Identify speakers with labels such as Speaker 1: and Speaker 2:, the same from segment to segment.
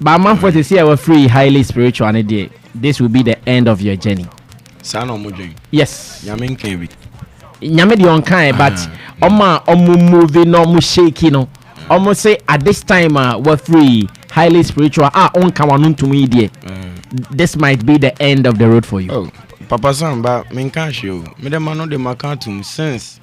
Speaker 1: But man for to see our free highly spiritual idea. This will be the end of your journey. Yes.
Speaker 2: Yamin can be.
Speaker 1: Nyame de on kind, but moving no shaky no. Almost say at this time we're free highly spiritual on kawanun to me dear. This might be the end of the road for you.
Speaker 2: Oh, Papa Samba, men can't show. Me the man of the macantum sense.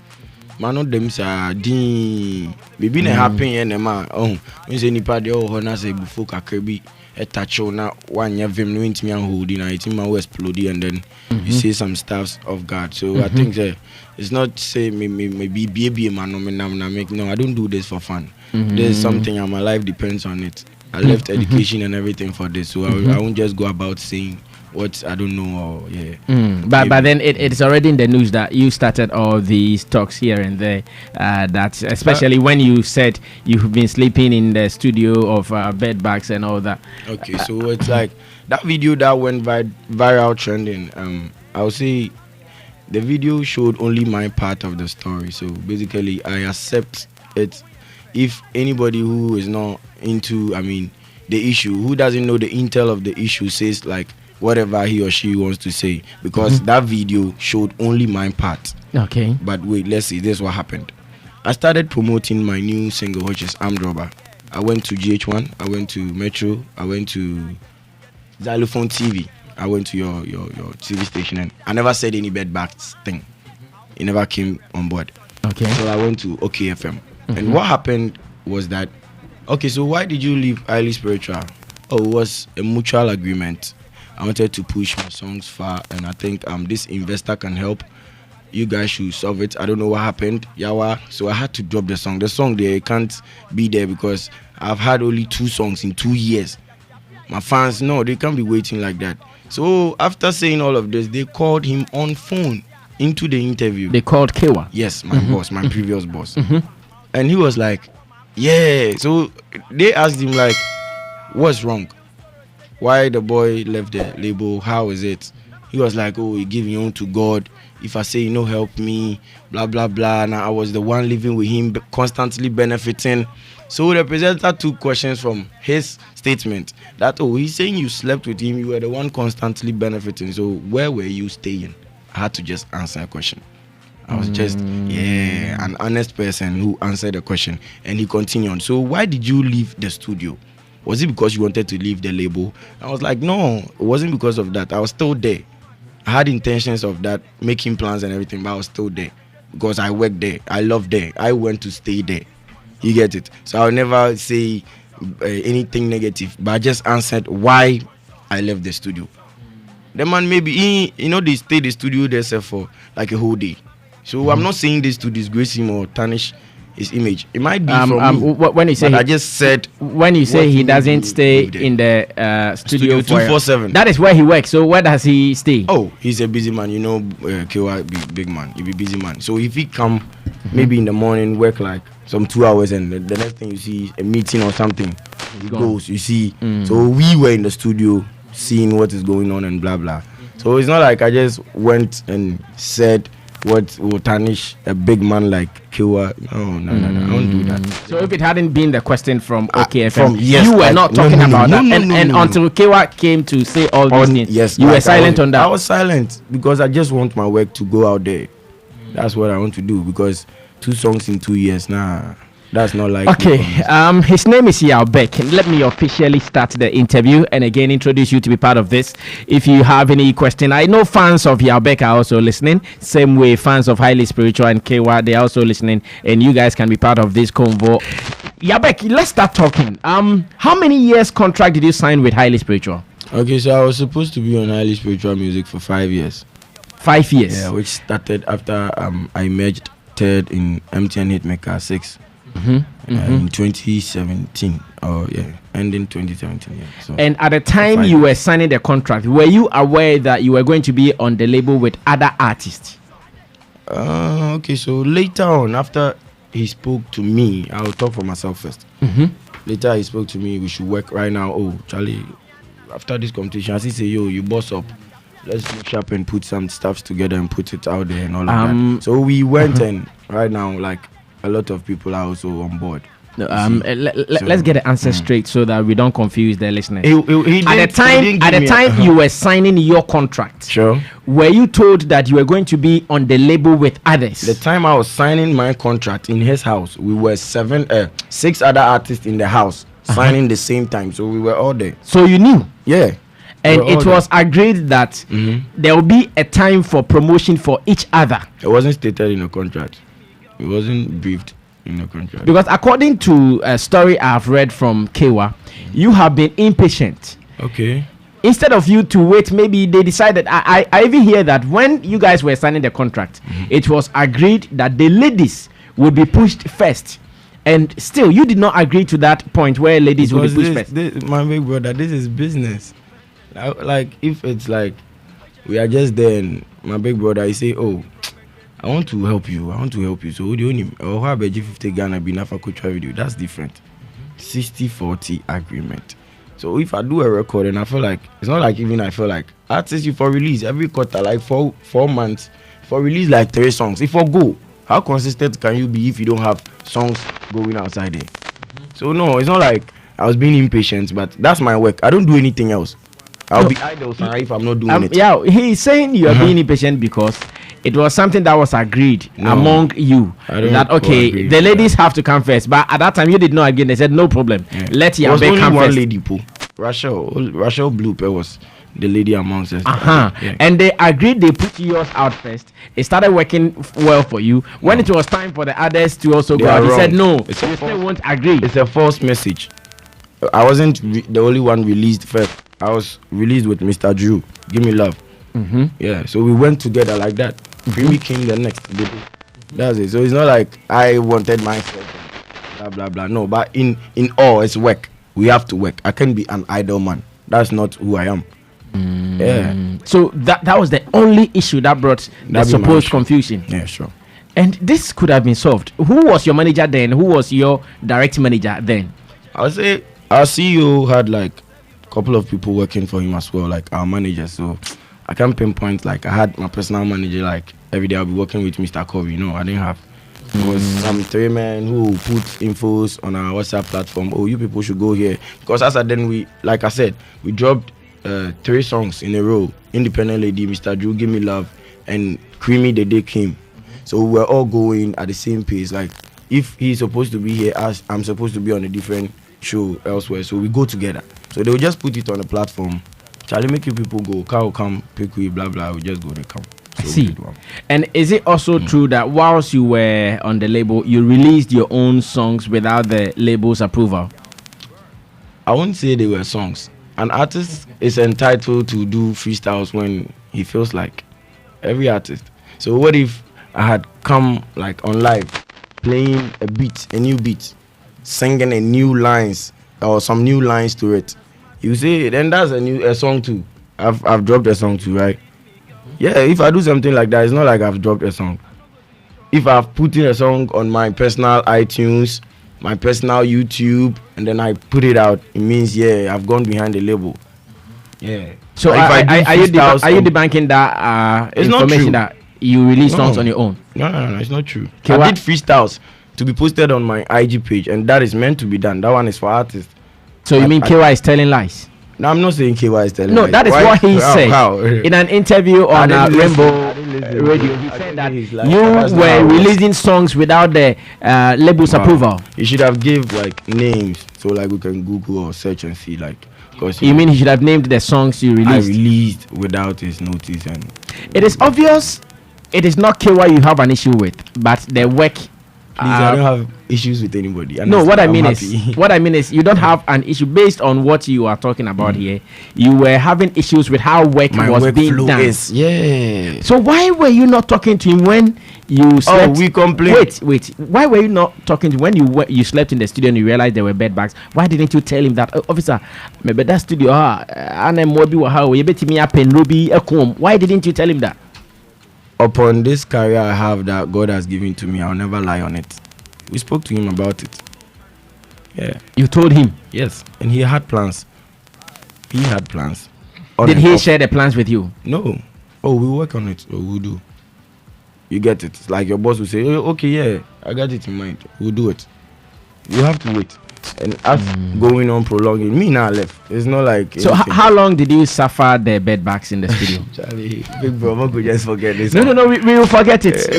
Speaker 2: Man of them say din baby ne happen and ma oh when say nipa de oh na say before kakrebi e touch na one year vim no intimi an hold na it ma explode and then you say some stuffs of God. So I think it's not say me be man no me na make no, I don't do this for fun. There's something and my life depends on it. I left education and everything for this, so I won't just go about saying what I don't know or
Speaker 1: But then it's already in the news that you started all these talks here and there. That especially when you said you've been sleeping in the studio of bed bags and all that.
Speaker 2: Okay, so it's like that video that went viral trending. I would say the video showed only my part of the story. So basically, I accept it. If anybody who is not into, the issue, who doesn't know the intel of the issue, says like whatever he or she wants to say, because that video showed only my part.
Speaker 1: Okay.
Speaker 2: But wait, let's see. This is what happened. I started promoting my new single, which is Armed Robber. I went to GH1, I went to Metro, I went to Zylofon TV, I went to your TV station, and I never said any bedbags thing. It never came on board.
Speaker 1: Okay.
Speaker 2: So I went to OKFM. And what happened was that, okay, so why did you leave Highly Spiritual? Oh, it was a mutual agreement. I wanted to push my songs far, and I think this investor can help. You guys should solve it. I don't know what happened, Yawa. So I had to drop the song. The song they can't be there because I've had only 2 songs in 2 years. My fans, no, they can't be waiting like that. So after saying all of this, they called him on phone into the interview.
Speaker 1: They called Kaywa?
Speaker 2: Yes, my boss, my previous boss. And he was like, yeah. So they asked him like, what's wrong? Why the boy left the label? How is it? He was like, oh, he gave you own to God. If I say, help me, blah, blah, blah. Now I was the one living with him, constantly benefiting. So the presenter took questions from his statement that, oh, he's saying you slept with him. You were the one constantly benefiting. So where were you staying? I had to just answer a question. I was just, an honest person who answered the question. And he continued. So why did you leave the studio? Was it because you wanted to leave the label? I was like, no, it wasn't because of that. I was still there. I had intentions of that, making plans and everything, but I was still there because I worked there. I loved there. I went to stay there. You get it? So I'll never say anything negative, but I just answered why I left the studio. The man maybe, they stayed in the studio there for like a whole day. So I'm not saying this to disgrace him or tarnish his image. It might be from me.
Speaker 1: When you say
Speaker 2: I just said
Speaker 1: when you say he doesn't stay in the studio
Speaker 2: 247.
Speaker 1: That is where he works. So where does he stay?
Speaker 2: Oh, he's a busy man. Kaywa big man. He be busy man. So if he come maybe in the morning, work like some 2 hours, and the next thing you see a meeting or something, he goes. You see. So we were in the studio seeing what is going on and blah blah. So it's not like I just went and said what will tarnish a big man like Kaywa. No, I don't do that.
Speaker 1: So if it hadn't been the question from OKFM,
Speaker 2: yes,
Speaker 1: you were not talking about that. And until
Speaker 2: no.
Speaker 1: Kaywa came to say all these things,
Speaker 2: yes,
Speaker 1: you were silent on that.
Speaker 2: I was silent because I just want my work to go out there. That's what I want to do, because 2 songs in 2 years, that's not like.
Speaker 1: Okay, his name is Yaw Berk. Let me officially start the interview and again introduce you to be part of this. If you have any question, I know fans of Yaw Berk are also listening. Same way, fans of Highly Spiritual and Kaywa, they are also listening, and you guys can be part of this convo. Yaw Berk, let's start talking. How many years contract did you sign with Highly Spiritual?
Speaker 2: Okay, so I was supposed to be on Highly Spiritual music for 5 years.
Speaker 1: 5 years?
Speaker 2: Yeah, which started after I merged third in MTN Hitmaker 6. In 2017, ending 2017. Yeah. So
Speaker 1: and at the time you were signing the contract, were you aware that you were going to be on the label with other artists?
Speaker 2: Okay, so later on, after he spoke to me, I'll talk for myself first. Later he spoke to me, we should work right now. Oh, Charlie, after this competition, as he say, yo, you boss up. Let's look sharp and put some stuff together and put it out there and all of that. So we went and right now, like, a lot of people are also on board.
Speaker 1: No, let's get the answer straight so that we don't confuse the listeners.
Speaker 2: At
Speaker 1: the time you were signing your contract,
Speaker 2: sure,
Speaker 1: were you told that you were going to be on the label with others?
Speaker 2: The time I was signing my contract in his house, we were 6 other artists in the house signing the same time, so we were all there.
Speaker 1: So you knew?
Speaker 2: Yeah.
Speaker 1: And it was agreed that there will be a time for promotion for each other.
Speaker 2: It wasn't stated in the contract. It wasn't briefed in the contract.
Speaker 1: Because according to a story I've read from Kaywa, you have been impatient.
Speaker 2: Okay.
Speaker 1: Instead of you to wait, maybe they decided. I even hear that when you guys were signing the contract, it was agreed that the ladies would be pushed first. And still, you did not agree to that point where ladies would be pushed first.
Speaker 2: My big brother, this is business. Like, if it's like we are just there and my big brother, he say, oh, I want to help you. So what do you need? Or how about 50 Ghana be enough for coach video? That's different. 60-40 agreement. So if I do a record and I feel like, it's not like even I feel like artists you for release every quarter, like 4 months, for release like 3 songs. If I go, how consistent can you be if you don't have songs going outside there? So no, it's not like I was being impatient, but that's my work. I don't do anything else. I'll be idle if I'm not doing it.
Speaker 1: Yeah, he's saying you are being impatient because it was something that was agreed among you that okay, the ladies have to come first. But at that time, you did not agree. They said no problem. Yeah. Let Yaw Berk come
Speaker 2: one
Speaker 1: first.
Speaker 2: Lady, Rachel Blooper was the lady amongst us.
Speaker 1: Yeah. And they agreed. They put yours out first. It started working well for you. When it was time for the others to also go out, they said no. You still won't agree.
Speaker 2: It's a false message. I wasn't the only one released first. I was released with Mr. Drew. Give me love. Yeah, so we went together like that. Creamy came the next day. That's it. So it's not like I wanted myself. Blah blah blah. No, but in all, it's work. We have to work. I can't be an idle man. That's not who I am. Yeah.
Speaker 1: So that was the only issue that brought the supposed confusion.
Speaker 2: Yeah, sure.
Speaker 1: And this could have been solved. Who was your manager then? Who was your direct manager then?
Speaker 2: I would say our CEO had like a couple of people working for him as well, like our manager. So I can't pinpoint, like I had my personal manager, like every day I'll be working with Mr. Covey. No, I didn't have. It was some 3 men who put infos on our WhatsApp platform. Oh, you people should go here. Because as I then like I said, we dropped 3 songs in a row. Independent Lady, Mr. Drew, Give Me Love, and Creamy The Day Came. So we were all going at the same pace. Like if he's supposed to be here, as I'm supposed to be on a different show elsewhere. So we go together. So they will just put it on the platform. Charlie, make you people go. Car will come, pick we, blah blah. We just go, they come. So
Speaker 1: see. And is it also true that whilst you were on the label, you released your own songs without the label's approval?
Speaker 2: I wouldn't say they were songs. An artist is entitled to do freestyles when he feels like. Every artist. So what if I had come like on live, playing a beat, a new beat, singing a new lines or some new lines to it? You say then that's a song too. I've dropped a song too, right? Yeah, if I do something like that, it's not like I've dropped a song. If I've put in a song on my personal iTunes, my personal YouTube, and then I put it out, it means yeah, I've gone behind the label. Yeah.
Speaker 1: So are you debunking that information that you release songs on your own?
Speaker 2: No, it's not true. I did freestyles to be posted on my IG page, and that is meant to be done. That one is for artists.
Speaker 1: So you mean Kaywa is telling lies?
Speaker 2: No, I'm not saying Kaywa is telling lies.
Speaker 1: No, that is what he said in an interview on Rainbow Radio. He said that you were releasing songs without the label's approval.
Speaker 2: You should have give like names so like we can Google or search and see like.
Speaker 1: You mean he should have named the songs you released?
Speaker 2: I released without his notice, and
Speaker 1: it is obvious. It is not Kaywa you have an issue with, but the work.
Speaker 2: I don't have issues with anybody.
Speaker 1: No, what I mean is you don't have an issue based on what you are talking about here. You were having issues with how work was being done.
Speaker 2: Yeah.
Speaker 1: So why were you not talking to him when you slept?
Speaker 2: Oh, we complained.
Speaker 1: Wait. Why were you not talking to him when you slept in the studio and you realized there were bed bugs? Why didn't you tell him that, officer? Maybe that studio. Why didn't you tell him that?
Speaker 2: Upon this career I have that God has given to me, I'll never lie on it. We spoke to him about it. Yeah.
Speaker 1: You told him?
Speaker 2: Yes. And he had plans.
Speaker 1: Did he share the plans with you?
Speaker 2: No. Oh, we'll work on it. We'll do. You get it. It's like your boss will say, oh, okay, yeah, I got it in mind. We'll do it. you have to wait. And us going on prolonging, me now left. It's not like.
Speaker 1: So how long did you suffer the bedbugs in the studio?
Speaker 2: Charlie, big bro, I'm going to just forget this.
Speaker 1: No, we will forget it.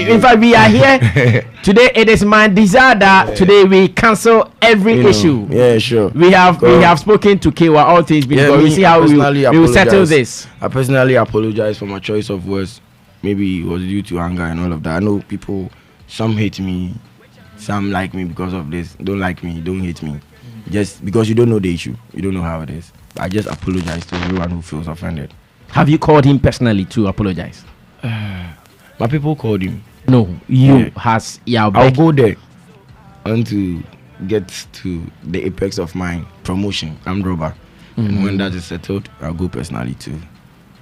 Speaker 1: In fact, we are here today. It is my desire that today we cancel every issue.
Speaker 2: Yeah, sure.
Speaker 1: We have spoken to Kaywa, all things because we see how we will settle this.
Speaker 2: I personally apologize for my choice of words. Maybe it was due to anger and all of that. I know people, some hate me. Some like me because of this. Don't like me, don't hate me. Just because you don't know the issue. You don't know how it is. I just apologize to everyone who feels offended.
Speaker 1: Have you called him personally to apologize?
Speaker 2: My people called him.
Speaker 1: No, you has Yaw Berk.
Speaker 2: I'll go there and to get to the apex of my promotion. I'm Robert. And when that is settled, I'll go personally to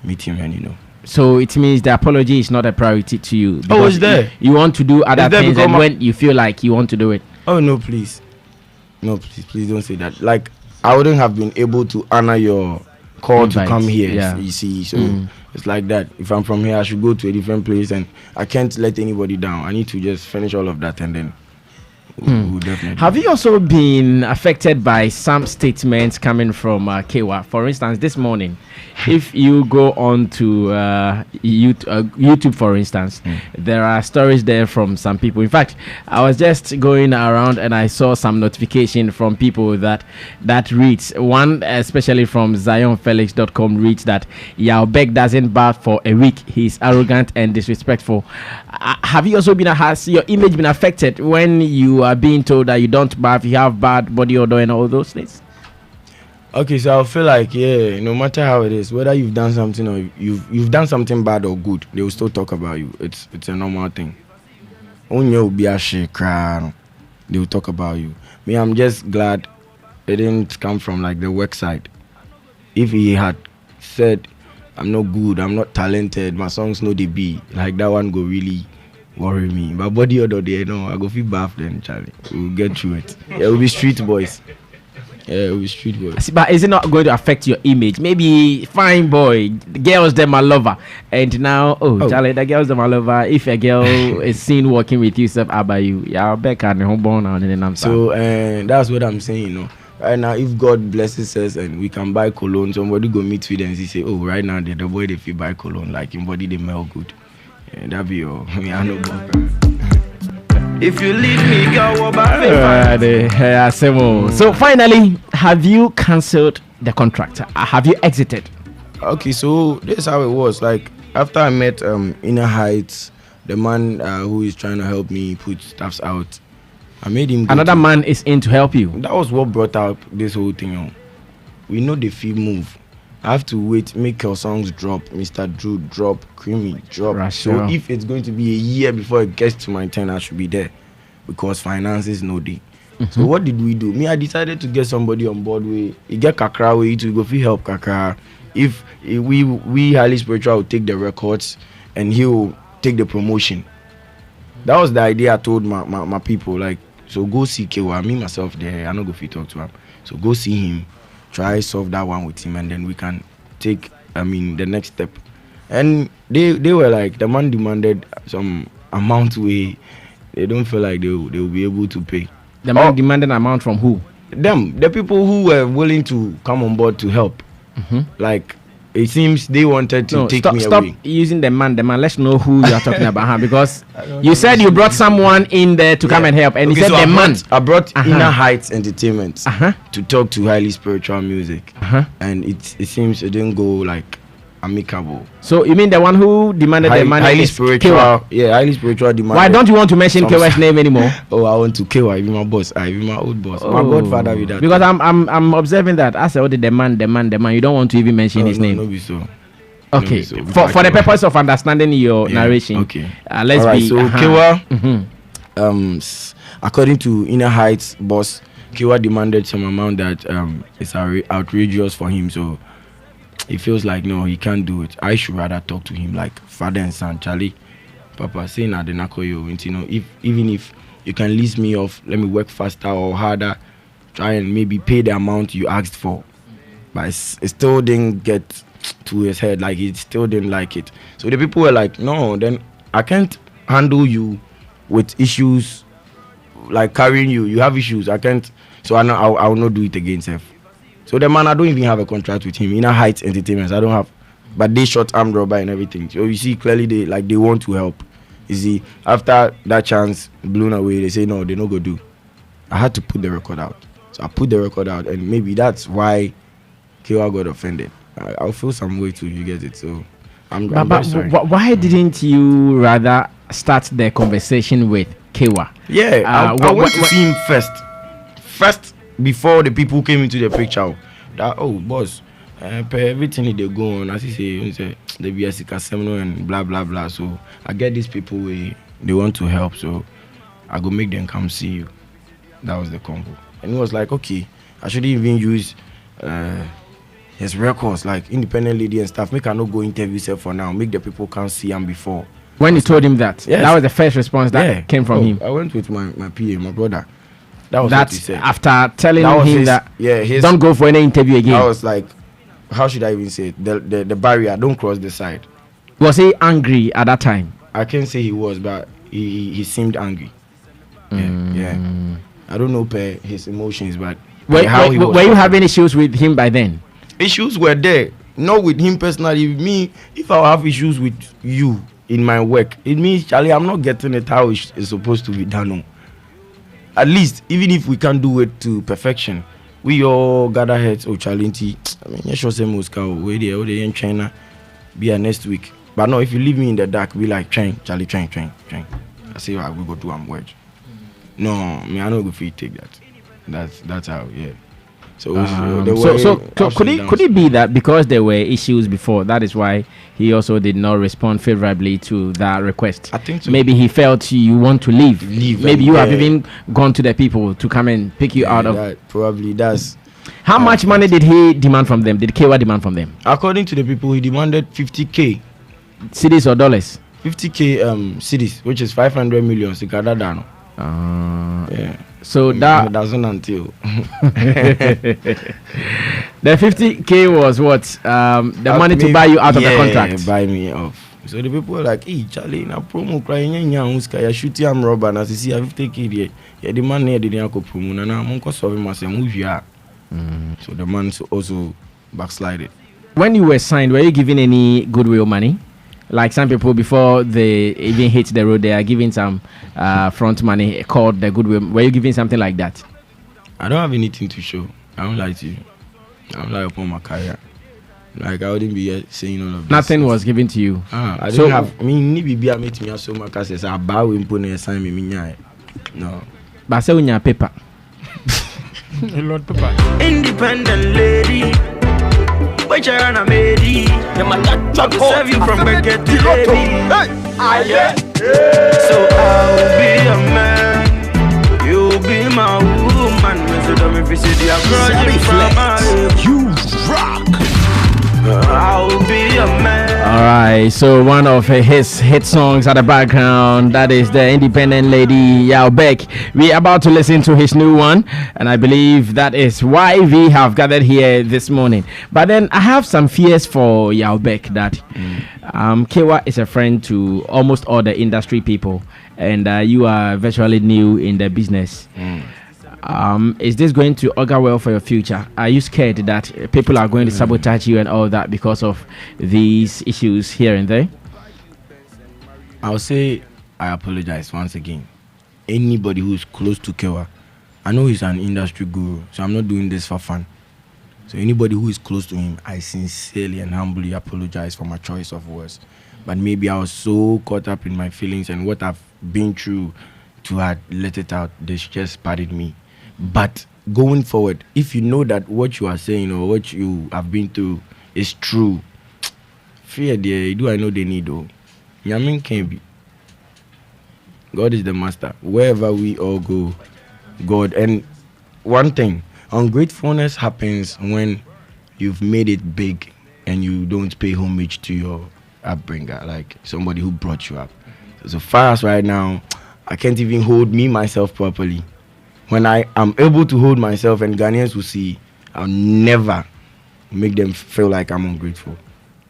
Speaker 2: meet him and
Speaker 1: So it means the apology is not a priority to you.
Speaker 2: Oh, it's there.
Speaker 1: You want to do other things, and when you feel like you want to do it.
Speaker 2: Oh no, please. No, please don't say that. Like, I wouldn't have been able to honor your call invite to come here. Yeah. You see, so it's like that. If I'm from here, I should go to a different place, and I can't let anybody down. I need to just finish all of that, and then we'll definitely.
Speaker 1: Have you also been affected by some statements coming from Kaywa? For instance, this morning, if you go on to YouTube, for instance, there are stories there from some people. In fact, I was just going around and I saw some notification from people that reads, one especially from ZyonFelix.com reads that Yaw Berk doesn't bath for a week. He's arrogant and disrespectful. Have you also has your image been affected when you are being told that you don't bath, you have bad body odor and all those things?
Speaker 2: Okay, so I feel like no matter how it is, whether you've done something or you've done something bad or good, they will still talk about you. It's a normal thing. When you be a cry, they will talk about you. Me, I'm just glad it didn't come from like the work side. If he had said I'm not good, I'm not talented, my songs no they be like that, one go really worry me. But body odor there, I go feel bad then, Charlie. We'll get through it. Yeah, we'll be street boys. Yeah, we street boy.
Speaker 1: But is it not going to affect your image? Maybe fine boy, the girls them a lover, and now Charlie, the girls them a lover. If a girl is seen working with you, self about you, Yaw Berk and homeborn and then I'm
Speaker 2: so that's what I'm saying. Right now, if God blesses us and we can buy cologne, somebody go meet with them and say, right now the boy they feel buy cologne like in body they smell good. Yeah, that be all. I know. If you leave me, girl,
Speaker 1: so finally, have you cancelled the contract? Have you exited?
Speaker 2: Okay, so this is how it was. Like after I met Inner Heights, the man who is trying to help me put stuffs out, I made him.
Speaker 1: Another man is in to help you.
Speaker 2: That was what brought up this whole thing. We know the fee move. I have to wait, make your songs drop, Mr. Drew drop, Creamy drop.
Speaker 1: Right,
Speaker 2: so if it's going to be a year before it gets to my turn, I should be there because finances no day. So what did we do? Me, I decided to get somebody on board. We get Kakra, we to go for help Kakra. If we highly spiritual will take the records and he will take the promotion. That was the idea I told my people. Like, so go see Kaywa. Me myself there, I not go fit talk to him. So go see him. Try solve that one with him, and then we can take the next step. And they were like, the man demanded some amount where they don't feel like they will be able to pay.
Speaker 1: The man demanded an amount from who?
Speaker 2: Them, the people who were willing to come on board to help. Like it seems they wanted to take me away.
Speaker 1: Stop using the man. Let's know who you are talking about, because you said you brought someone in there to come and help, and he said the man.
Speaker 2: I brought Inner Heights Entertainment to talk to highly spiritual music, and it seems it didn't go like amicable.
Speaker 1: So you mean the one who demanded the money?
Speaker 2: Highly spiritual, Kaywa. Yeah, highly spiritual demand.
Speaker 1: Why don't you want to mention Kaywa's name anymore?
Speaker 2: I want to Kaywa. Be my boss. I be my old boss. My godfather with that.
Speaker 1: Because I'm observing that. I said, the man. You don't want to even mention his name.
Speaker 2: No, be so.
Speaker 1: Okay. No, be so. For the purpose of understanding your narration.
Speaker 2: Okay.
Speaker 1: Let's be.
Speaker 2: So Kaywa, according to Inner Heights boss, Kaywa demanded some amount that is outrageous for him. So he feels like no, he can't do it. I should rather talk to him like father and son. Charlie, Papa, saying at the Nakoyo, even if you can lease me off, let me work faster or harder, try and maybe pay the amount you asked for. But it still didn't get to his head, like he still didn't like it. So the people were like, no, then I can't handle you with issues like carrying you. You have issues. I can't. So I will not do it again, Seth. So the man, I don't even have a contract with him. Inner Heights Entertainment, I don't have. But they shot armed robber and everything. So you see clearly they want to help. You see, after that chance blown away, they say no, they no go do. I had to put the record out. So I put the record out, and maybe that's why Kaywa got offended. I'll feel some way too. You get it? So I'm very sorry.
Speaker 1: Why didn't you rather start the conversation with Kaywa?
Speaker 2: Yeah, I went to see him first before the people came into the picture. That boss, everything they go on, as he say the BSC seminar and blah blah blah. So I get these people they want to help, so I go make them come see you. That was the combo, and he was like, okay, I shouldn't even use his records like independent lady and stuff. Make I not go interview self for now. Make the people come see him before.
Speaker 1: When you told him that,
Speaker 2: yes.
Speaker 1: That was the first response that came from him.
Speaker 2: I went with my PA, my brother. That was what he said.
Speaker 1: After telling him that don't go for any interview again.
Speaker 2: I was like, how should I even say it? The barrier, don't cross the side.
Speaker 1: Was he angry at that time?
Speaker 2: I can't say he was, but he seemed angry. Yeah. I don't know his emotions, but
Speaker 1: were you having issues with him by then?
Speaker 2: Issues were there, not with him personally. Me, if I have issues with you in my work, it means Charlie, I'm not getting it how it's supposed to be done. At least, even if we can't do it to perfection, we all gather heads. Charlie, I mean, you should say Moscow, where they in China, be here next week. But no, if you leave me in the dark, be like train. I say, we go to wedge. No, I mean, I don't go for you take that. That's how, yeah. So could it be that because there were issues before, that is why he also did not respond favorably to that request? I think so. Maybe
Speaker 1: he felt you want to leave. Maybe you have even gone to the people to come and pick you out of.
Speaker 2: Probably that's.
Speaker 1: How much money did he demand from them? Did Kaywa demand from them?
Speaker 2: According to the people, he demanded 50K.
Speaker 1: Cedis or dollars?
Speaker 2: 50K cedis, which is 500 million. Yeah.
Speaker 1: So that
Speaker 2: doesn't until
Speaker 1: the 50K was what the money to buy you out of the contract.
Speaker 2: Buy me off. So the people were like, hey Charlie, na promo crying ya shoot am rubber na see 50K there. Yeah, the man here didn't go promo na monko solve myself movie. So the man also backslided. When
Speaker 1: you were signed, were you given any goodwill money? Like some people before they even hit the road, they are giving some front money called the goodwill. Were you giving something like that?
Speaker 2: I don't have anything to show. I don't lie to you. I don't lie upon my career. Like I wouldn't be saying all of this.
Speaker 1: Nothing was given to you.
Speaker 2: I don't have. I mean, ni bibi meet me so much as I bow in pone sign me minya. No.
Speaker 1: But say unya paper.
Speaker 3: A lot paper.
Speaker 2: Independent lady. Which I run a made. I will serve you from Becca to baby. So I'll be a man. You'll be my woman. So don't me visit the project from my.
Speaker 3: You rock.
Speaker 2: I'll be a man.
Speaker 1: All right, so one of his hit songs at the background, that is the independent lady Yaw Berk. We're about to listen to his new one, and I believe that is why we have gathered here this morning. But then I have some fears for Yaw Berk that Kaywa is a friend to almost all the industry people, and you are virtually new in the business. Is this going to augur well for your future? Are you scared that people are going to sabotage you and all that because of these issues here and there?
Speaker 2: I'll say I apologize once again. Anybody who's close to Kaywa, I know he's an industry guru, so I'm not doing this for fun. So anybody who is close to him, I sincerely and humbly apologize for my choice of words. But maybe I was so caught up in my feelings and what I've been through to have let it out. They just pardoned me. But going forward, if you know that what you are saying or what you have been through is true, fear there, do I know they need though? Yamin can't be. God is the master. Wherever we all go, God. And one thing, ungratefulness happens when you've made it big and you don't pay homage to your upbringer, like somebody who brought you up. So far as right now, I can't even hold me myself properly. When I am able to hold myself and Ghanaians will see, I'll never make them feel like I'm ungrateful.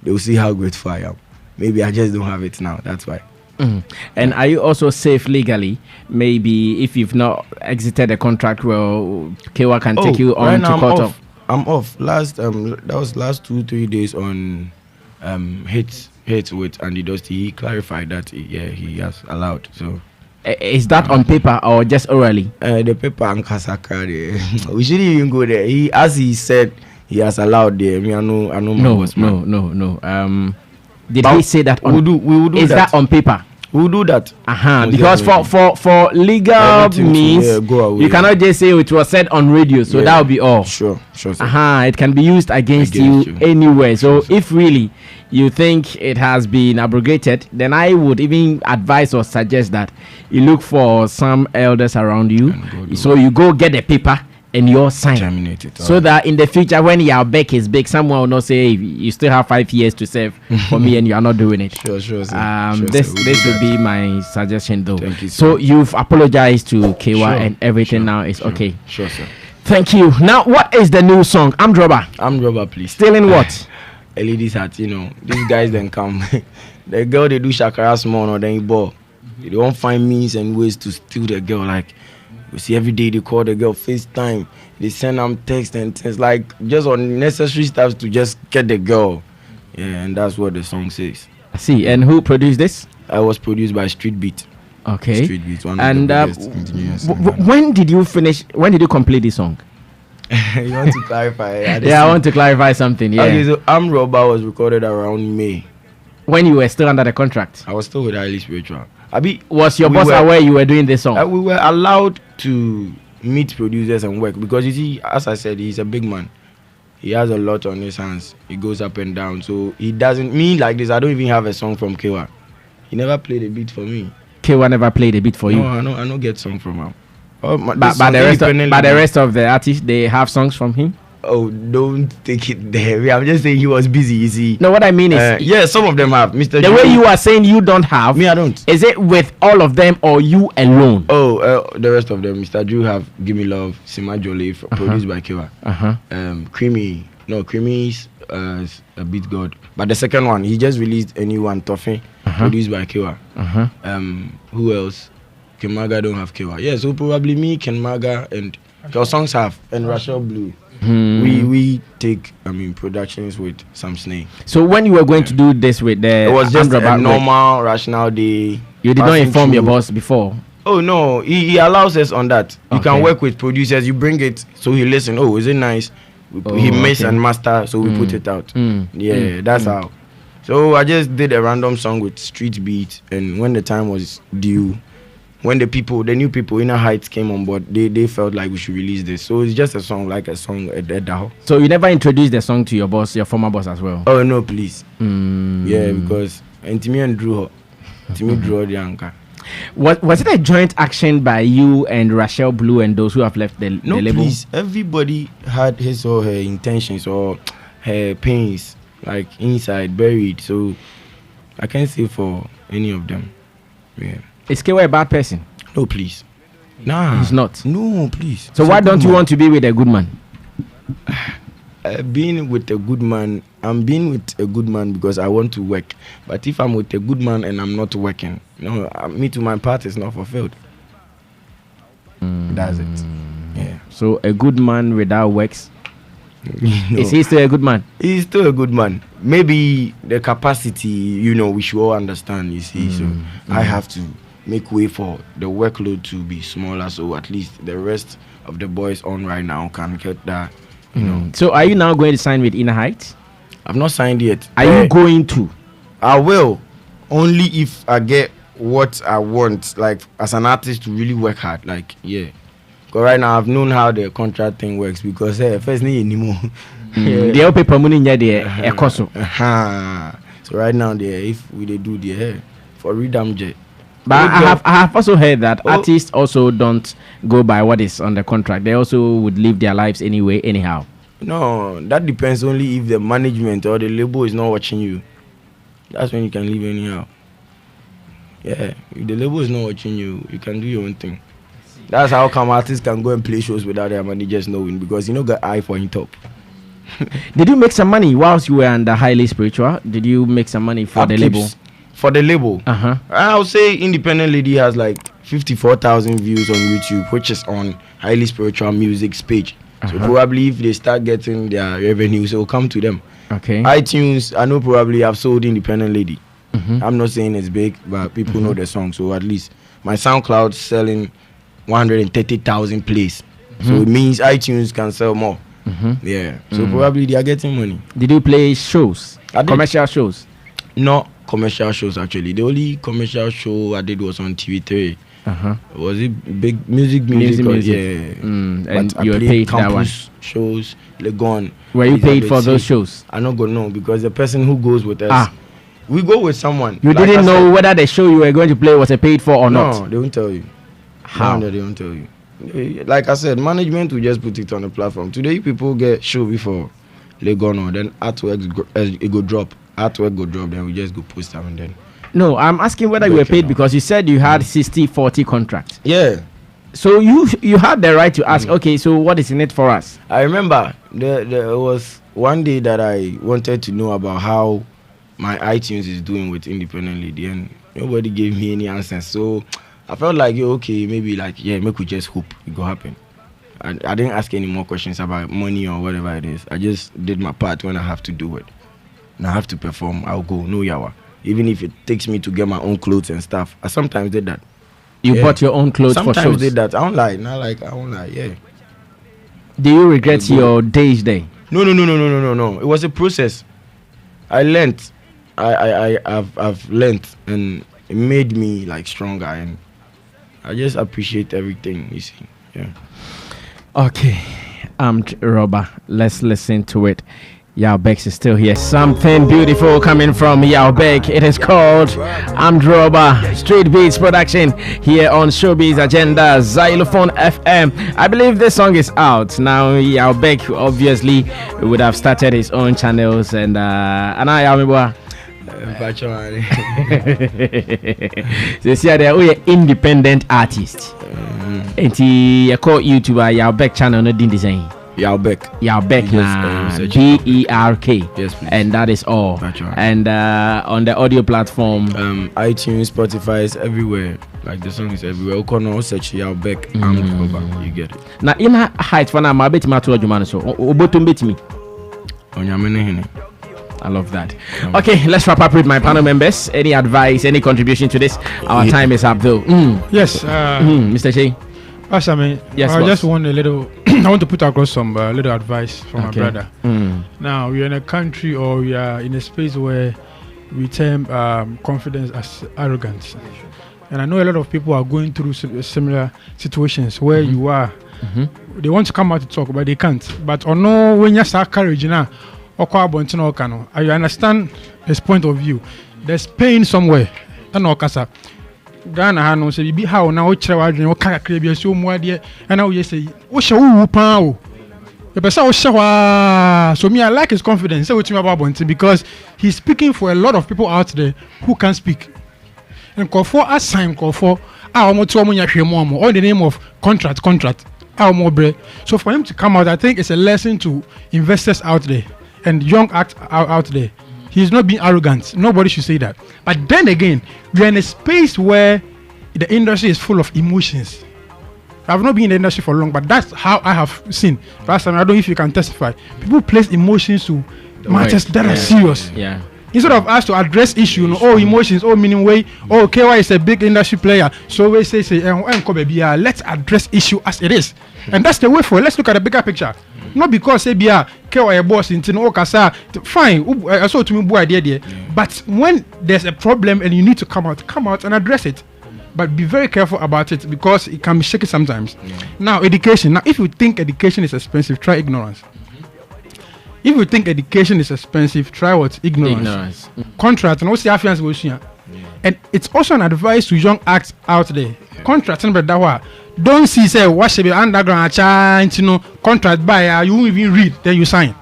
Speaker 2: They will see how grateful I am. Maybe I just don't have it now. That's why.
Speaker 1: And are you also safe legally? Maybe if you've not exited the contract, well, Kaywa can take you on
Speaker 2: right
Speaker 1: to
Speaker 2: now
Speaker 1: court.
Speaker 2: I'm off. Last that was last 2-3 days on hits with Andy Dusty. He clarified that he has allowed. So
Speaker 1: Is that on paper or just orally?
Speaker 2: the paper and Kasaka we shouldn't even go there. As he said, he has allowed there. I know my boss, man.
Speaker 1: No. Did
Speaker 2: But
Speaker 1: he say that?
Speaker 2: we will do
Speaker 1: is that on paper?
Speaker 2: We'll do that.
Speaker 1: Because for legal means,
Speaker 2: go away.
Speaker 1: you cannot just say it was said on radio, so that will be all.
Speaker 2: Sure. Sir.
Speaker 1: It can be used against you anywhere. So if really you think it has been abrogated, then I would even advise or suggest that you look for some elders around you. So you go get a paper and your sign,
Speaker 2: terminate it,
Speaker 1: so that in the future when Yaw Berk is big, someone will not say, hey, you still have 5 years to serve for me and you are not doing it.
Speaker 2: Sure.
Speaker 1: This would be my suggestion though.
Speaker 2: Thank you,
Speaker 1: so you've apologized to Kaywa and everything now is okay.
Speaker 2: Sure, sir.
Speaker 1: Thank you. Now what is the new song? I'm Rubber,
Speaker 2: please.
Speaker 1: Still in what?
Speaker 2: A lady's hat, these guys then come. The girl they do shakara small or then you ball. They don't find means and ways to steal the girl. Like you see every day they call the girl FaceTime. They send them text and things like just unnecessary stuff to just get the girl. Yeah, and that's what the song says.
Speaker 1: I see. And who produced this?
Speaker 2: I was produced by Street Beat.
Speaker 1: Okay.
Speaker 2: Street Beat, one
Speaker 1: and
Speaker 2: of the biggest engineers.
Speaker 1: When did you finish? When did you complete this song?
Speaker 2: You want to clarify?
Speaker 1: I want to clarify something. Yeah.
Speaker 2: Okay, so I'm Rubber was recorded around May.
Speaker 1: When you were still under the contract?
Speaker 2: I was still with Highly Spiritual.
Speaker 1: Was your boss aware you were doing this song?
Speaker 2: We were allowed to meet producers and work because you see, as I said, he's a big man. He has a lot on his hands. He goes up and down. So he doesn't mean like this. I don't even have a song from Kaywa. He never played a beat for me.
Speaker 1: Kaywa never played a beat for you?
Speaker 2: No, I don't get song from him.
Speaker 1: But the rest of the artists, they have songs from him?
Speaker 2: Oh, don't take it there. I'm just saying he was busy, you see.
Speaker 1: No, what I mean is...
Speaker 2: yeah, some of them have.
Speaker 1: The way you are saying you don't have...
Speaker 2: Me, I don't.
Speaker 1: Is it with all of them or you alone?
Speaker 2: Oh, the rest of them. Mr. Drew have Give Me Love, Sima Jolly, produced by Kaywa. Creamy's a beat god. But the second one, he just released a new one, Toffee, produced by Kaywa. Who else? Kenmaga don't have Kaywa. Yeah, so probably me, Kenmaga, and your songs have, and Rachel Blue. We take productions with some snake.
Speaker 1: So when you were going to do this with the
Speaker 2: it was just a normal rational day.
Speaker 1: You did not inform your boss before?
Speaker 2: Oh no, he allows us on that. You can work with producers, you bring it so he listen. Oh, is it nice? He mix and master, so we put it out. That's how. So I just did a random song with Street Beat, and when the time was due, when the new people, Inner Heights came on board, they felt like we should release this. So it's just a song, like a song at DAO. So
Speaker 1: you never introduced the song to your boss, your former boss as well?
Speaker 2: Oh no, please. Yeah, because Timmy and Drew the anchor.
Speaker 1: Was it a joint action by you and Rachel Blue and those who have left the label?
Speaker 2: No, please. Everybody had his or her intentions or her pains, like inside, buried. So I can't say for any of them. Yeah.
Speaker 1: Is Kaywa a bad person?
Speaker 2: No, please. Nah.
Speaker 1: He's not?
Speaker 2: No, please.
Speaker 1: So why don't you want to be with a good man?
Speaker 2: Being with a good man, I'm being with a good man because I want to work. But if I'm with a good man and I'm not working, me to my part is not fulfilled. That's it. Yeah.
Speaker 1: So a good man without works?
Speaker 2: No.
Speaker 1: Is he still a good man?
Speaker 2: He's still a good man. Maybe the capacity, we should all understand, you see. So I have to make way for the workload to be smaller, so at least the rest of the boys on right now can get that.
Speaker 1: So are you now going to sign with Inner Heights?
Speaker 2: I've not signed yet.
Speaker 1: Are you going to?
Speaker 2: I will, only if I get what I want, like as an artist, to really work hard. Like, yeah. Because right now I've known how the contract thing works because first need anymore.
Speaker 1: The old people money there so
Speaker 2: right now if we do the for rhythm jet.
Speaker 1: But I have also heard that artists also don't go by what is on the contract. They also would live their lives anyway, anyhow.
Speaker 2: No, that depends only if the management or the label is not watching you. That's when you can live anyhow. Yeah, if the label is not watching you, you can do your own thing. That's how come artists can go and play shows without their managers knowing, because got eye for in top.
Speaker 1: Did you make some money whilst you were under Highly Spiritual? Did you make some money for the label?
Speaker 2: For the label, I would say Independent Lady has like 54,000 views on YouTube, which is on Highly Spiritual Music's page. So probably if they start getting their revenues, it will come to them.
Speaker 1: Okay.
Speaker 2: iTunes, I know probably I've sold Independent Lady. I'm not saying it's big, but people know the song. So at least my SoundCloud selling 130,000 plays. So it means iTunes can sell more. Yeah. So probably they are getting money.
Speaker 1: Did you play shows? Commercial shows?
Speaker 2: Not commercial shows actually. The only commercial show I did was on TV3. Was it big music? Yeah.
Speaker 1: And
Speaker 2: but
Speaker 1: you were paid that one.
Speaker 2: Shows, Legon.
Speaker 1: Were you paid for those shows?
Speaker 2: I don't go no because the person who goes with us, we go with someone.
Speaker 1: You didn't know whether the show you were going to play was a paid for or not?
Speaker 2: No, they won't tell you.
Speaker 1: How?
Speaker 2: No, they won't tell you. Like I said, management will just put it on the platform. Today, people get show before Legon, then artwork it go drop. Artwork go drop, then we just go post them and then.
Speaker 1: No, I'm asking whether you were paid because you said you had 60-40 contract.
Speaker 2: Yeah.
Speaker 1: So you had the right to ask, okay, so what is in it for us?
Speaker 2: I remember there was one day that I wanted to know about how my iTunes is doing with Independent Lady, and nobody gave me any answers. So I felt like, okay, maybe like, make we just hope it go happen. I didn't ask any more questions about money or whatever it is. I just did my part when I have to do it. And I have to perform, I'll go, no yawa. Even if it takes me to get my own clothes and stuff. I sometimes did that.
Speaker 1: You bought your own clothes for shows?
Speaker 2: Sometimes did that. I won't lie. I won't lie, yeah.
Speaker 1: Do you regret your day?
Speaker 2: No. It was a process. I learned. I've learned, and it made me like stronger, and I just appreciate everything, you see. Yeah. Okay.
Speaker 1: Robert. Let's listen to it. Yaw Berk is still here. Something beautiful coming from Yaw Berk. It is called Amdroba. Street Beats production here on Showbiz Agenda, Zylofon FM. I believe this song is out now. Yaw Berk obviously would have started his own channels, and I am they say they are independent artist. And he called YouTuber Yaw Berk channel not doing design.
Speaker 2: Yaw Berk.
Speaker 1: Berk, BERK.
Speaker 2: Yes, please.
Speaker 1: And that is all.
Speaker 2: That's right.
Speaker 1: And on the audio platform,
Speaker 2: iTunes, Spotify is everywhere. Like the song is everywhere. Okono search Yaw Berk. You get it.
Speaker 1: Now in height for now, my bit matter Jumano so. Obotum bit me. I love that. Okay, let's wrap up with my panel members. Any advice, any contribution to this? Our time is up though.
Speaker 3: Yes,
Speaker 1: Mr. Shay.
Speaker 3: Ashami,
Speaker 1: yes,
Speaker 3: I just want a little. I want to put across some little advice from my brother. Now we are in a country, or we are in a space where we term confidence as arrogance, and I know a lot of people are going through similar situations where you are. They want to come out to talk, but they can't. But no, when you start courage now, I understand his point of view. There's pain somewhere. Ghana no say be how na o kire wadwen o kaka kire bi so mu ade and now you say o hye wo pan o e be say o hye wa so me I like his confidence say wetin about Bonti because he's speaking for a lot of people out there who can speak and call for assign call for omo to omo nya hwemu all the name of contract omo bre. So for him to come out, I think it's a lesson to investors out there and young act out there. He's not being arrogant. Nobody should say that. But then again, we are in a space where the industry is full of emotions. I've not been in the industry for long, but that's how I have seen. Last time, I don't know if you can testify. People place emotions to matters that are serious.
Speaker 1: Yeah.
Speaker 3: Instead of us to address issues, emotions, meaning way, Kaywa is a big industry player. So we say, let's address issue as it is. And that's the way forward. Let's look at the bigger picture. Not because Kaywa a boss in Kasa, fine, I saw to me boy idea there. But when there's a problem and you need to come out and address it. But be very careful about it because it can be shaky sometimes. Now, education. Now, if you think education is expensive, try ignorance. If you think education is expensive, try what? Ignorance. Contract and also affairs will share. And it's also an advice to young acts out there. Contract and that don't see say what should be underground contract by you won't even read, then you sign.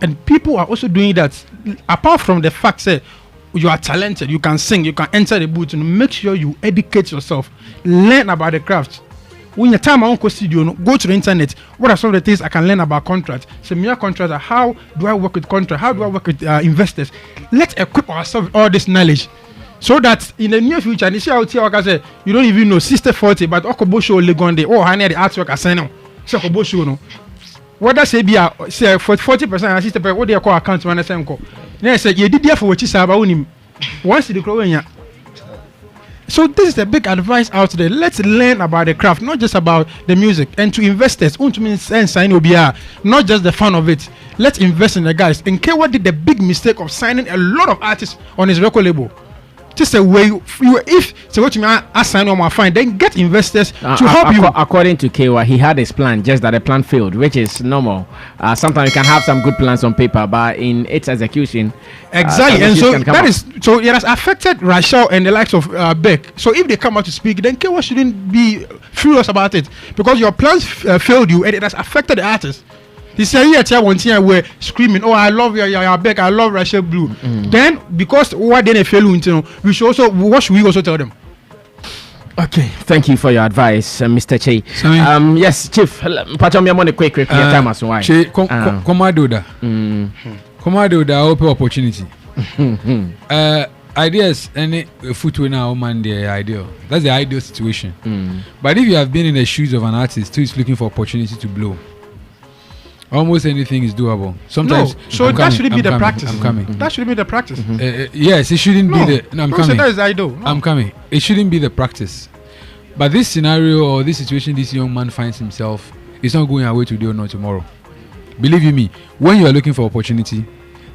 Speaker 3: And people are also doing that. Apart from the fact say you are talented, you can sing, you can enter the booth, and make sure you educate yourself, learn about the craft. When your time I won't studio, go to the internet. What are some of the things I can learn about contract? So mere contractor, how do I work with contract? How do I work with investors? Let's equip ourselves with all this knowledge. So that in the near future, and you see how I say you don't even know 60-40, but Okobosho Legonde, oh, I need the artwork I send them. So Okobosho, no. What does say be say for 40% and 60%, what they call account man same call. Then I said, you did there for what you say about him. Once the growing. So this is a big advice out there. Let's learn about the craft, not just about the music. And to investors, not just the fun of it. Let's invest in the guys. And Kaywa did the big mistake of signing a lot of artists on his record label. Just a way, if so what you mean, I sign on my fine, then get investors to help you.
Speaker 1: According to Kaywa, he had his plan, just that the plan failed, which is normal. Sometimes you can have some good plans on paper, but in its execution,
Speaker 3: exactly. And so that is so it has affected Rachel and the likes of Beck. So if they come out to speak, then Kaywa shouldn't be furious about it because your plans failed you and it has affected the artist. He said, "Yeah, one thing we're screaming, oh, I love Yaw Berk, I love Rachel Blue." Then, because what they fail, we should also, what should we also tell them?
Speaker 1: Okay, thank you for your advice, Mr. Che. Yes, Chief. Patch me money quick. Your time as why.
Speaker 4: Che, Komadoda. Komadoda, open opportunity. Ideas, any footwear now, man, the ideal. That's the ideal situation. But if you have been in the shoes of an artist who is looking for opportunity to blow, almost anything is doable. Sometimes.
Speaker 3: No, so that shouldn't be the practice.
Speaker 4: I'm coming.
Speaker 3: That shouldn't be the practice.
Speaker 4: Yes, it shouldn't be the. No, I'm coming.
Speaker 3: That is idle. No.
Speaker 4: I'm coming. It shouldn't be the practice. But this scenario or this situation this young man finds himself, it's not going away today or not tomorrow. Believe you me, when you are looking for opportunity,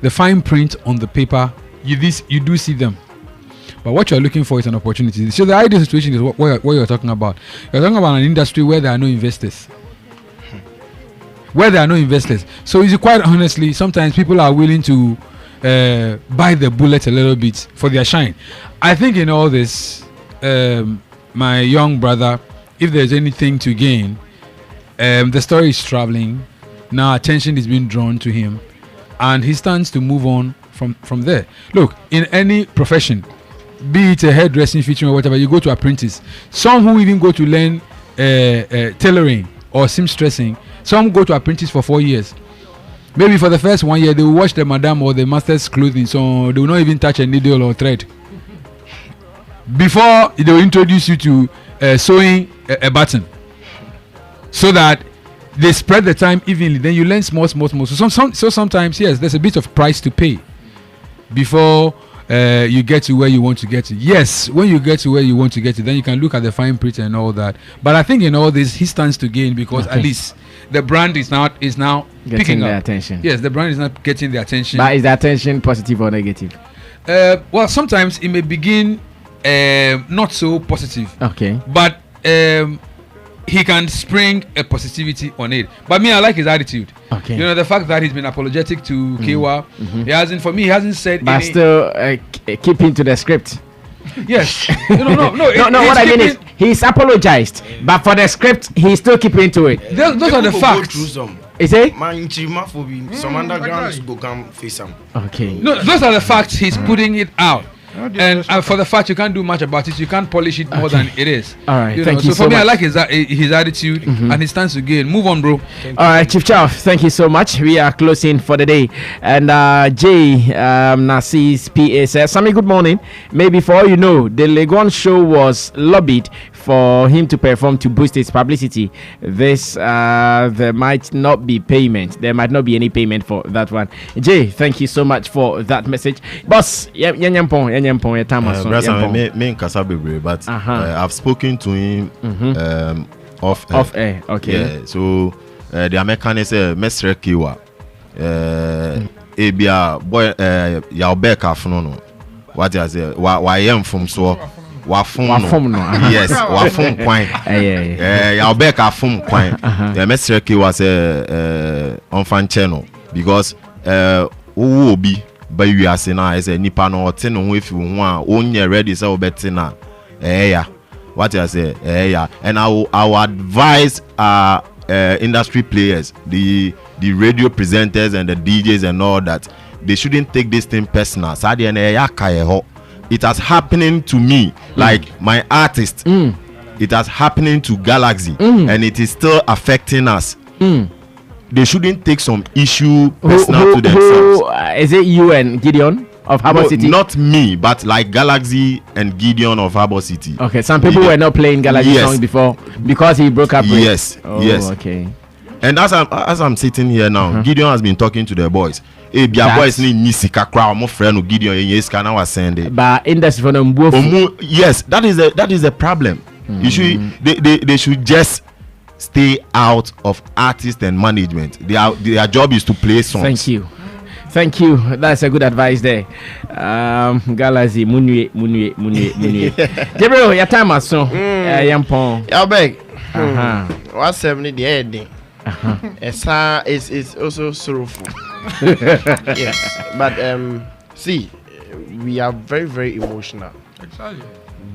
Speaker 4: the fine print on the paper, you do see them. But what you are looking for is an opportunity. So the ideal situation is what you're talking about. You're talking about an industry where there are no investors. So is it quite honestly, sometimes people are willing to buy the bullet a little bit for their shine. I think in all this, my young brother, if there's anything to gain, the story is traveling. Now attention is being drawn to him, and he stands to move on from there. Look, in any profession, be it a hairdressing, featuring or whatever, you go to apprentice. Some who even go to learn tailoring or seamstressing. Some go to apprentice for 4 years. Maybe for the first 1 year, they will wash the madam or the master's clothing, so they will not even touch a needle or thread. Before they will introduce you to sewing a button, so that they spread the time evenly. Then you learn small. So sometimes, yes, there's a bit of price to pay before you get to where you want to get to. Yes, when you get to where you want to get to, then you can look at the fine print and all that. But I think in all this, he stands to gain because at least the brand is now
Speaker 1: getting
Speaker 4: picking
Speaker 1: the
Speaker 4: up
Speaker 1: attention.
Speaker 4: Yes, the brand is not getting the attention.
Speaker 1: But is the attention positive or negative?
Speaker 4: Well, sometimes it may begin not so positive.
Speaker 1: Okay.
Speaker 4: But he can spring a positivity on it. But me, I like his attitude.
Speaker 1: Okay.
Speaker 4: You know, the fact that he's been apologetic to Kaywa. He hasn't said.
Speaker 1: But still keeping to the script.
Speaker 4: Yes. No.
Speaker 1: What I mean is he's apologized, but for the script he's still keeping to it.
Speaker 4: Those are the facts.
Speaker 1: Is it?
Speaker 2: Some underground go come face them.
Speaker 1: Okay.
Speaker 4: No, those are the facts. He's putting it out. And for the fact you can't do much about it, you can't polish it more than it is.
Speaker 1: All right, thank you
Speaker 4: so
Speaker 1: so
Speaker 4: for me,
Speaker 1: much.
Speaker 4: I like his attitude and his stance again. Move on, bro.
Speaker 1: All right, Chief Chow, thank you so much. We are closing for the day. And Jay Narcis PA says, Sammy, good morning. Maybe for all you know, the Legon show was lobbied for him to perform to boost his publicity. There might not be payment. There might not be any payment for that one. Jay, thank you so much for that message. Boss,
Speaker 5: but I've spoken to him off air.
Speaker 1: Okay.
Speaker 5: Yeah, so the American is Mr. Kaywa. Ebia boy Yaw Berk afno. What is it? Why am from so wafum no. Yes, wafum kwine. Yaw Berk afum kwine. The Mr. Kaywa say on fan channel because who be but we are saying as a nipa no ten on if you want only ready so better na what I say and I will advise industry players, the radio presenters and the DJs and all that, they shouldn't take this thing personal. It has happening to me, like my artist. It has happening to Galaxy and it is still affecting us. They shouldn't take some issue personal to themselves.
Speaker 1: Is it you and Gideon? of Harbour City?
Speaker 5: Not me, but like Galaxy and Gideon of Harbour City.
Speaker 1: Okay, some people were not playing Galaxy songs before because he broke up with.
Speaker 5: Yes, yes.
Speaker 1: Okay.
Speaker 5: And as I'm sitting here now, Gideon has been talking to the boys. Hey, boys need nisika crowd. My friend Gideon, yes, can I send it?
Speaker 1: But industry for them both.
Speaker 5: Yes, that is a problem. You should they should just stay out of artist and management. Their job is to play songs.
Speaker 1: Thank you. That's a good advice there. Galaxy, Munye. Gabriel, your time is so. Yampon.
Speaker 6: Yaw Berk. What's happening the it's also sorrowful. Yes, but see, we are very, very emotional.
Speaker 3: Exactly.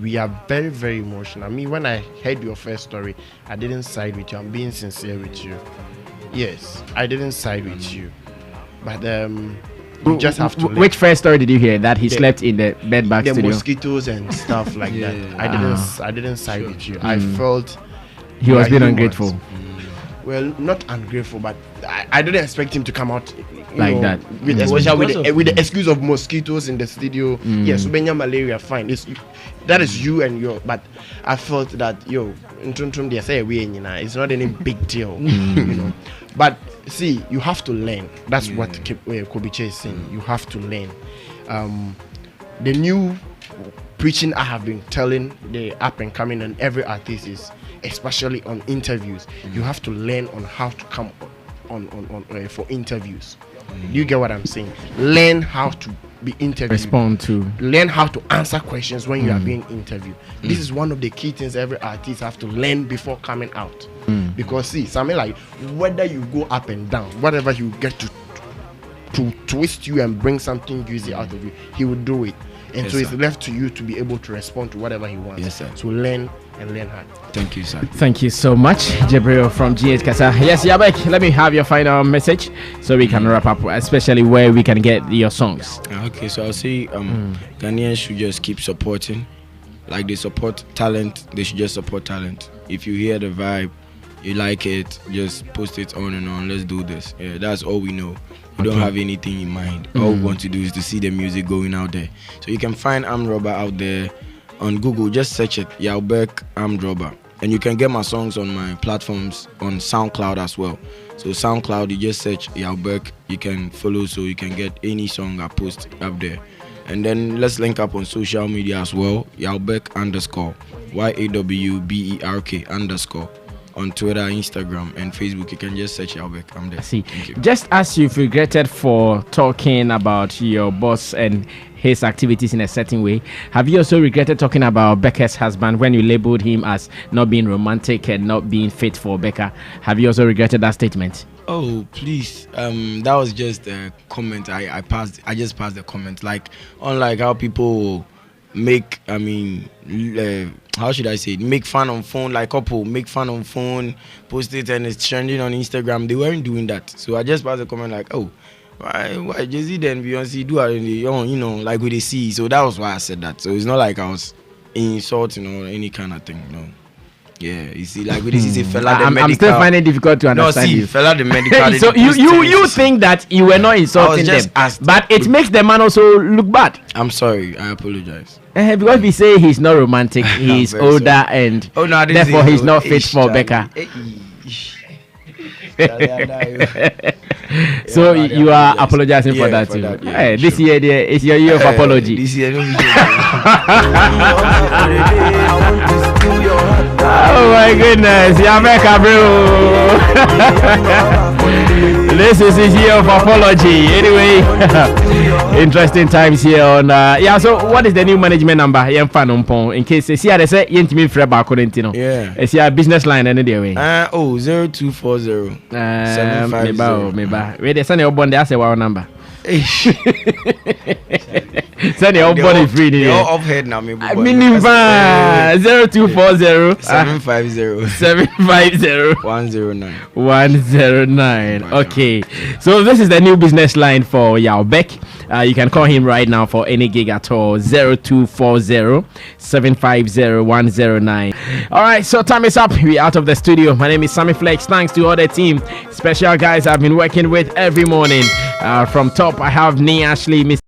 Speaker 6: We are very, very emotional. I mean, when I heard your first story, I didn't side with you. I'm being sincere with you. Yes, I didn't side with you. But you just have to.
Speaker 1: Which first story did you hear? That he slept in the bed back studio?
Speaker 6: The mosquitoes and stuff like that. I didn't side with you. I felt
Speaker 1: he was being ungrateful.
Speaker 6: Well, not ungrateful, but I didn't expect him to come out
Speaker 1: like that.
Speaker 6: With the excuse of mosquitoes in the studio. Yes, Ubenya malaria, fine. That is you and your. But I felt that it's not any big deal, you know. But see, you have to learn. That's what Kobiche is saying. You have to learn. The new preaching I have been telling the up and coming and every artist is, especially on interviews, you have to learn on how to come on for interviews. Do you get what I'm saying? Learn how to be interviewed.
Speaker 1: Respond to.
Speaker 6: Learn how to answer questions when you are being interviewed. This is one of the key things every artist have to learn before coming out. Because see, something like whether you go up and down, whatever you get to twist you and bring something juicy out of you, he will do it. And so it's left to you to be able to respond to whatever he wants.
Speaker 2: Yes, sir.
Speaker 6: So learn and learn hard.
Speaker 2: Thank you, sir.
Speaker 1: Thank you so much, Gabriel from GH Kasa. Yes, Yaw Berk, let me have your final message so we can wrap up, especially where we can get your songs.
Speaker 2: Okay, so I'll say Ghanaians should just keep supporting. Like they support talent, they should just support talent. If you hear the vibe, you like it, just post it on and on. Let's do this. Yeah, that's all we know. We don't have anything in mind. All we want to do is to see the music going out there. So you can find Armed Robber out there on Google. Just search it, Yaw Berk Armed Robber. And you can get my songs on my platforms on SoundCloud as well. So SoundCloud, you just search Yaw Berk. You can follow so you can get any song I post up there. And then let's link up on social media as well. Yaw Berk _ YAWBERK _ on Twitter, Instagram, and Facebook. You can just search Yaw Berk. I'm there.
Speaker 1: See, just as you've regretted for talking about your boss and his activities in a certain way, have you also regretted talking about Becca's husband when you labeled him as not being romantic and not being fit for Becca? Have you also regretted that statement?
Speaker 2: Oh, please. That was just a comment. I just passed the comment. Like, unlike how people make, how should I say it? Make fun on phone, like couple make fun on phone, post it and it's trending on Instagram. They weren't doing that. So I just passed a comment like, oh, why Jay-Z then Beyonce do it in the you know, like with the C. So that was why I said that. So it's not like I was insulting or any kind of thing, no. Yeah, you see, like with this is a fella the medical.
Speaker 1: I'm still finding it difficult to understand you.
Speaker 2: Fella the medical.
Speaker 1: So you think that you were not insulting them, but it makes the man also look bad.
Speaker 2: I'm sorry, I apologize.
Speaker 1: Because we say he's not romantic, he's older and therefore he's not fit for Becca. So you are apologizing for that too.
Speaker 2: That,
Speaker 1: hey, this year is your year of apology.
Speaker 2: This year,
Speaker 1: oh my goodness, Yaw Berk, bro. This is his year of apology. Anyway, interesting times here on. So what is the new management number? In case they say you me free back Corintino.
Speaker 2: Yeah.
Speaker 1: It's your business line anyway.
Speaker 2: 0240.
Speaker 1: Maybe. Wait, the son your bond. I say what number. Send your body free.
Speaker 2: You're off head now, maybe.
Speaker 1: 0240
Speaker 2: 750
Speaker 1: 109. Okay, so this is the new business line for Yaw Berk. You can call him right now for any gig at all. 0240 750 109. All right, so time is up. We're out of the studio. My name is Sammy Flex. Thanks to all the team, special guys I've been working with every morning. From top, I have Nee Ashley, Miss